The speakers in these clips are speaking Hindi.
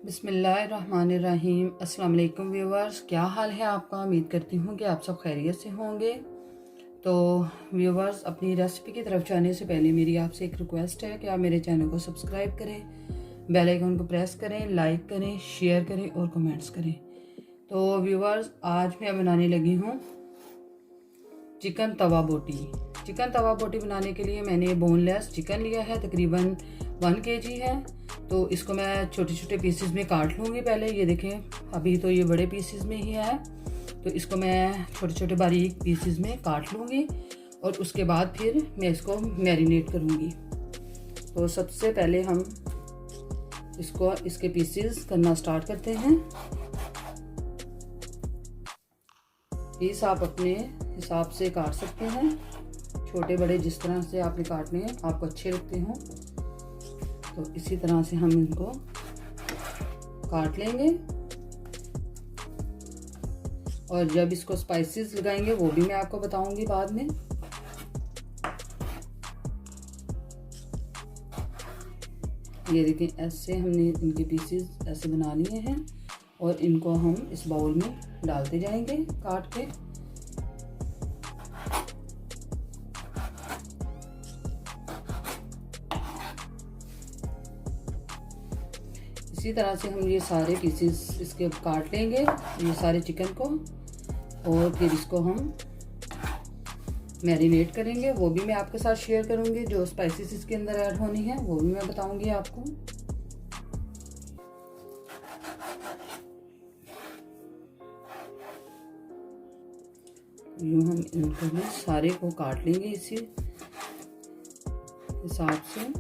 बिस्मिल्लाहिर्रहमानिर्रहीम। अस्सलाम वालेकुम व्यूवर्स, क्या हाल है आपका। उम्मीद करती हूँ कि आप सब खैरियत से होंगे। तो व्यूवर्स, अपनी रेसिपी की तरफ जाने से पहले मेरी आपसे एक रिक्वेस्ट है कि आप मेरे चैनल को सब्सक्राइब करें, बेल आइकन को प्रेस करें, लाइक करें, शेयर करें और कमेंट्स करें। तो व्यूवर्स, आज मैं बनाने लगी हूँ चिकन तवा बोटी। चिकन तवा बोटी बनाने के लिए मैंने बोनलेस चिकन लिया है, तकरीबन 1 kg है। तो इसको मैं छोटे छोटे पीसेस में काट लूँगी। पहले ये देखें, अभी तो ये बड़े पीसेस में ही है, तो इसको मैं छोटे छोटे बारीक पीसेस में काट लूँगी और उसके बाद फिर मैं इसको मैरिनेट करूँगी। तो सबसे पहले हम इसको इसके पीसेस करना स्टार्ट करते हैं। पीस आप अपने हिसाब से काट सकते हैं, छोटे बड़े जिस तरह से आपने काटने हैं, आपको अच्छे लगते हों। तो इसी तरह से हम इनको काट लेंगे और जब इसको स्पाइसेस लगाएंगे वो भी मैं आपको बताऊंगी बाद में। ये देखें, ऐसे हमने इनके पीसेस ऐसे बना लिए हैं और इनको हम इस बाउल में डालते जाएंगे काट के। इसी तरह से हम ये सारे पीसेस इसके काट लेंगे, ये सारे चिकन को, और फिर इसको हम मैरिनेट करेंगे। वो भी मैं आपके साथ शेयर करूंगी। जो स्पाइसेस इसके अंदर ऐड होनी है वो भी मैं बताऊंगी आपको। यूँ हम इनको भी सारे को काट लेंगे इसी हिसाब से।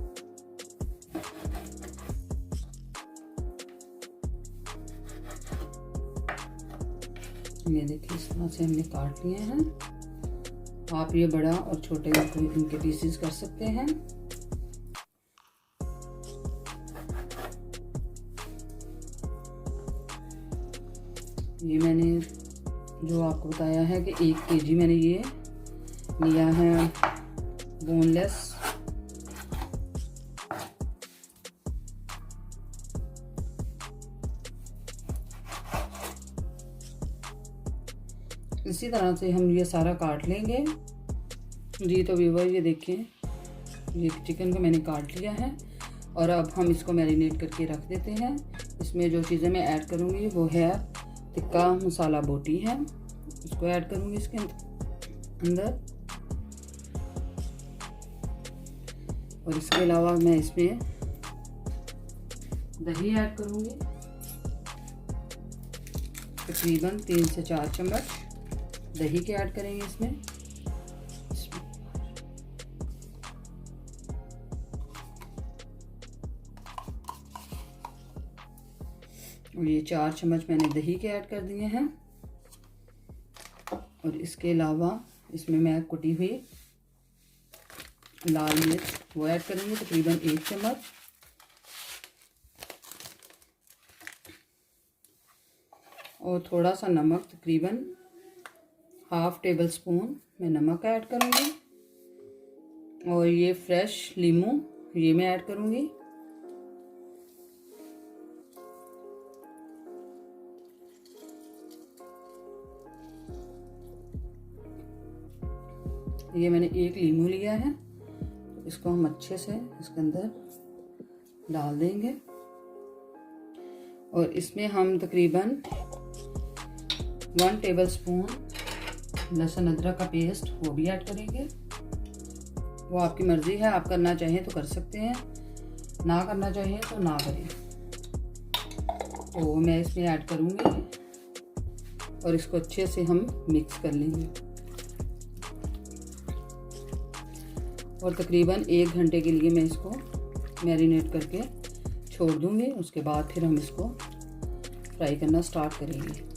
ये देखिए, इस तरह से हमने काट लिए हैं। आप ये बड़ा और छोटे इनके पीसेस कर सकते हैं। ये मैंने जो आपको बताया है कि 1 kg मैंने ये लिया है बोनलेस। इसी तरह से हम ये सारा काट लेंगे जी। तो व्यूवर, ये देखिए, ये चिकन को मैंने काट लिया है और अब हम इसको मैरिनेट करके रख देते हैं। इसमें जो चीज़ें मैं ऐड करूँगी वो है टिक्का मसाला बोटी है, उसको ऐड करूँगी इसके अंदर। और इसके अलावा मैं इसमें दही ऐड करूँगी, तकरीबन 3 से 4 चम्मच दही के ऐड करेंगे इसमें। और ये 4 चम्मच मैंने दही के ऐड कर दिए हैं। और इसके अलावा इसमें मैं कुटी हुई लाल मिर्च वो ऐड करेंगे, तकरीबन 1 चम्मच। और थोड़ा सा नमक, तकरीबन ½ टेबल स्पून मैं नमक ऐड करूँगी। और ये फ्रेश लीमू ये मैं ऐड करूँगी। ये मैंने 1 लीमू लिया है, तो इसको हम अच्छे से इसके अंदर डाल देंगे। और इसमें हम तकरीबन 1 टेबल स्पून लहसुन अदरक का पेस्ट वो भी ऐड करेंगे। वो आपकी मर्ज़ी है, आप करना चाहें तो कर सकते हैं, ना करना चाहें तो ना करें। तो मैं इसमें ऐड करूँगी और इसको अच्छे से हम मिक्स कर लेंगे। और तकरीबन 1 घंटे के लिए मैं इसको मैरिनेट करके छोड़ दूँगी। उसके बाद फिर हम इसको फ्राई करना स्टार्ट करेंगे।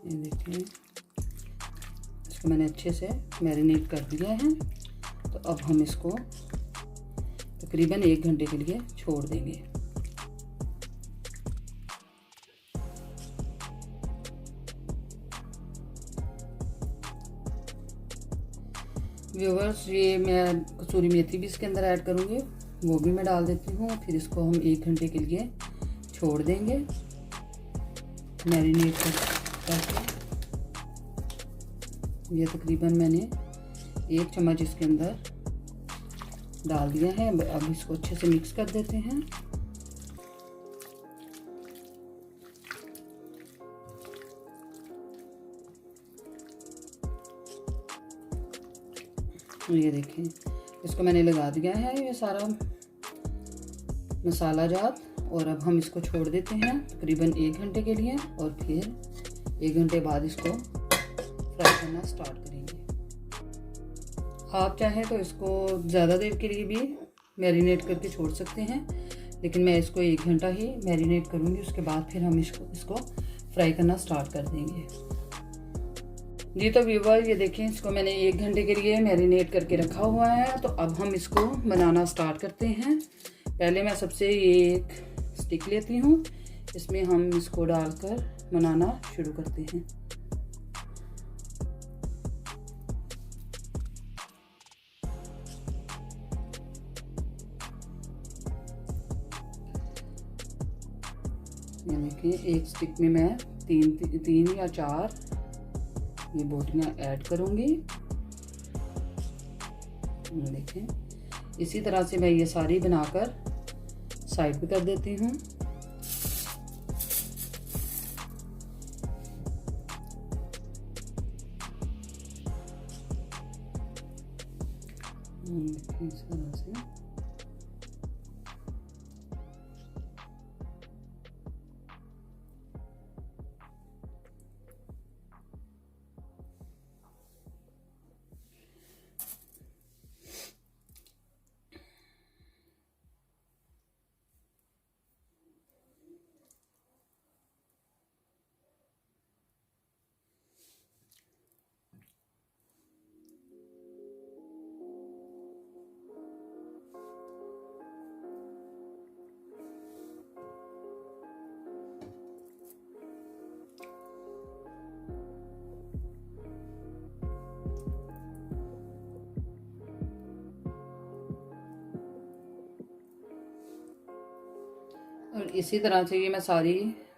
ये देखिए, इसको मैंने अच्छे से मैरिनेट कर दिया है। तो अब हम इसको तकरीबन 1 घंटे के लिए छोड़ देंगे। व्यूवर्स, ये मैं कसूरी मेथी भी इसके अंदर ऐड करूँगी, वो भी मैं डाल देती हूँ। फिर इसको हम 1 घंटे के लिए छोड़ देंगे मैरिनेट करके। ये तकरीबन मैंने 1 चम्मच इसके अंदर डाल दिया है। अब इसको अच्छे से मिक्स कर देते हैं। ये देखें, इसको मैंने लगा दिया है ये सारा मसाला जात। और अब हम इसको छोड़ देते हैं तकरीबन 1 घंटे के लिए, और फिर 1 घंटे बाद इसको फ्राई करना स्टार्ट करेंगे। आप चाहें तो इसको ज़्यादा देर के लिए भी मैरिनेट करके छोड़ सकते हैं, लेकिन मैं इसको 1 घंटा ही मैरिनेट करूँगी। उसके बाद फिर हम इसको फ्राई करना स्टार्ट कर देंगे। जी तो व्यूवर, ये देखें, इसको मैंने 1 घंटे के लिए मैरिनेट करके रखा हुआ है। तो अब हम इसको बनाना स्टार्ट करते हैं। पहले मैं सबसे ये एक स्टिक लेती हूँ, इसमें हम इसको डालकर बनाना शुरू करते हैं। ये देखिए, एक स्टिक में मैं तीन या 4 ये बोटियाँ ऐड करूँगी। देखें, इसी तरह से मैं ये सारी बनाकर साइड पे कर देती हूँ। देखिए इस तरह से। और इसी तरह से ये मैं सारी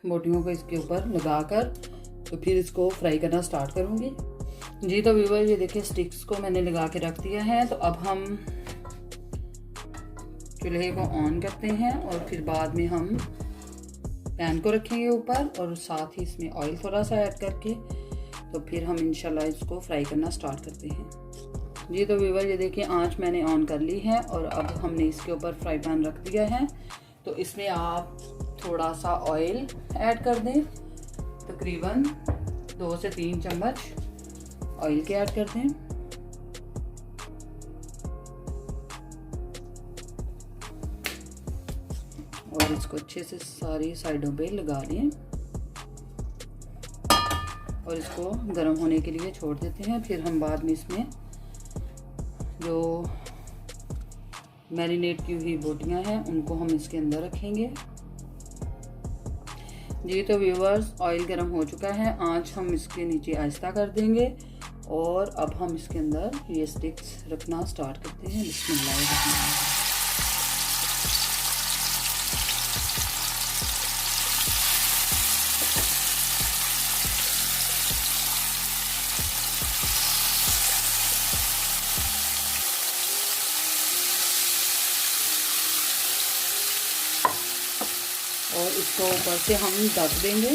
बोटियों को इसके ऊपर लगाकर तो फिर इसको फ्राई करना स्टार्ट करूँगी। जी तो व्यूवर, ये देखिए, स्टिक्स को मैंने लगा के रख दिया है। तो अब हम चूल्हे को ऑन करते हैं और फिर बाद में हम पैन को रखेंगे ऊपर, और साथ ही इसमें ऑयल थोड़ा सा ऐड करके तो फिर हम इंशाल्लाह इसको फ्राई करना स्टार्ट करते हैं। जी तो व्यूवर, ये देखिए, आंच मैंने ऑन कर ली है और अब हमने इसके ऊपर फ्राई पैन रख दिया है। तो इसमें आप थोड़ा सा ऑयल ऐड कर दें, तकरीबन 2 से 3 चम्मच ऑयल के ऐड कर दें। और इसको अच्छे से सारी साइडों पे लगा लें और इसको गर्म होने के लिए छोड़ देते हैं। फिर हम बाद में इसमें जो मैरिनेट की हुई बोटियां हैं उनको हम इसके अंदर रखेंगे। जी तो व्यूवर्स, ऑयल गर्म हो चुका है, आंच हम इसके नीचे आहिस्ता कर देंगे और अब हम इसके अंदर ये स्टिक्स रखना स्टार्ट करते हैं। बिस्मिल्लाह। और इसको ऊपर से हम ढक देंगे।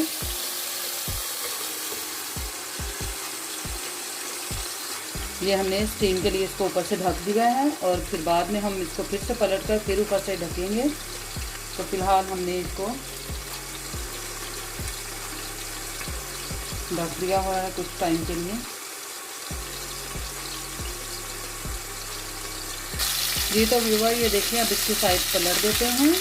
ये हमने स्टीम के लिए इसको ऊपर से ढक दिया है और फिर बाद में हम इसको फिर से पलट कर फिर ऊपर से ढकेंगे। तो फिलहाल हमने इसको ढक दिया हुआ है कुछ टाइम के लिए। जी तो व्यूवर, ये देखिए, अब इसकी साइड पलट देते हैं।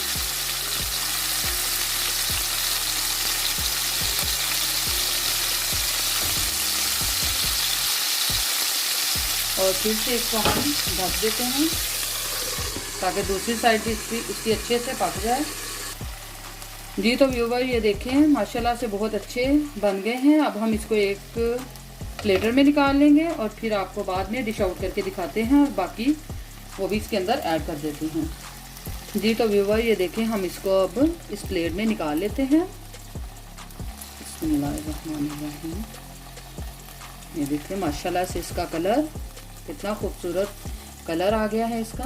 और फिर से इसको हम ढक देते हैं ताकि दूसरी साइड भी इसकी अच्छे से पक जाए। जी तो व्यूवर, ये देखें, माशाल्लाह से बहुत अच्छे बन गए हैं। अब हम इसको एक प्लेटर में निकाल लेंगे और फिर आपको बाद में डिश आउट करके दिखाते हैं और बाकी वो भी इसके अंदर ऐड कर देते हैं। जी तो व्यूवर ये देखें, हम इसको अब इस प्लेट में निकाल लेते हैं। बिस्मिल्लाहिर्रहमानिर्रहीम। ये देखें माशाल्लाह से इसका कलर कितना खूबसूरत कलर आ गया है इसका।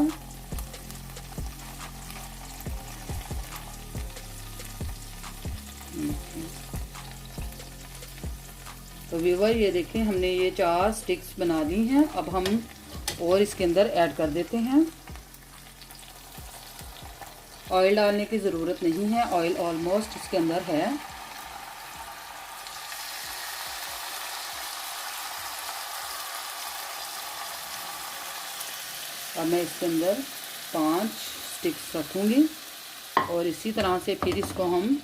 तो व्यूवर ये देखें, हमने ये 4 स्टिक्स बना ली हैं। अब हम और इसके अंदर ऐड कर देते हैं। ऑयल डालने की ज़रूरत नहीं है, ऑयल ऑलमोस्ट इसके अंदर है। अब मैं इसके अंदर 5 स्टिक्स रखूँगी और इसी तरह से फिर इसको हम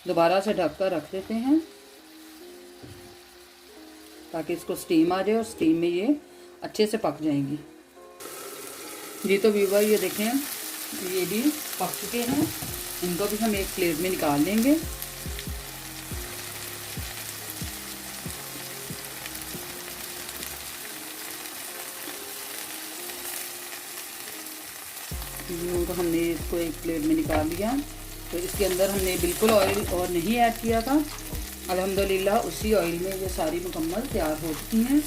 दोबारा से ढक कर रख देते हैं ताकि इसको स्टीम आ जाए और स्टीम में ये अच्छे से पक जाएंगी। जी तो व्यूवर ये देखें, ये भी पक चुके हैं। इनको भी हम एक प्लेट में निकाल लेंगे। तो हमने इसको एक प्लेट में निकाल लिया। तो इसके अंदर हमने बिल्कुल ऑयल और नहीं ऐड किया था। अल्हम्दुलिल्लाह उसी ऑयल में ये सारी मुकम्मल तैयार हो चुकी हैं।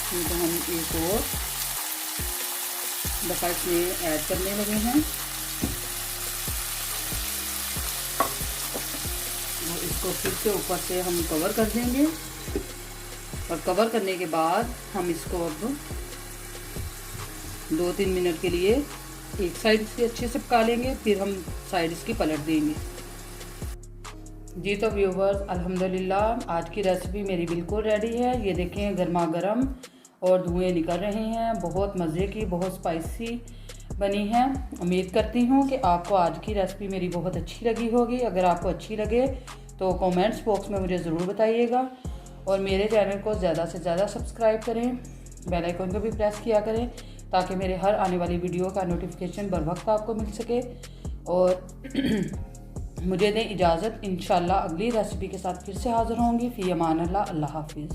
तो हम एक और दफ़ा इसमें ऐड करने लगे हैं। और इसको फिर से ऊपर से हम कवर कर देंगे और कवर करने के बाद हम इसको अब 2-3 मिनट के लिए एक साइड से अच्छे से पका लेंगे, फिर हम साइड इसकी पलट देंगे। जी तो व्यूवर्स अल्हम्दुलिल्लाह आज की रेसिपी मेरी बिल्कुल रेडी है। ये देखें गर्मा गर्म और धुएं निकल रहे हैं। बहुत मज़े की, बहुत स्पाइसी बनी है। उम्मीद करती हूँ कि आपको आज की रेसिपी मेरी बहुत अच्छी लगी होगी। अगर आपको अच्छी लगे तो कमेंट्स बॉक्स में मुझे ज़रूर बताइएगा और मेरे चैनल को ज़्यादा से ज़्यादा सब्सक्राइब करें, बेल आइकन को भी प्रेस किया करें ताकि मेरे हर आने वाली वीडियो का नोटिफिकेशन बर वक्त आपको मिल सके। और मुझे दें इजाज़त, इंशाल्लाह अगली रेसिपी के साथ फिर से हाज़िर होंगी। फ़ी अमान अल्लाह, अल्लाह हाफिज़।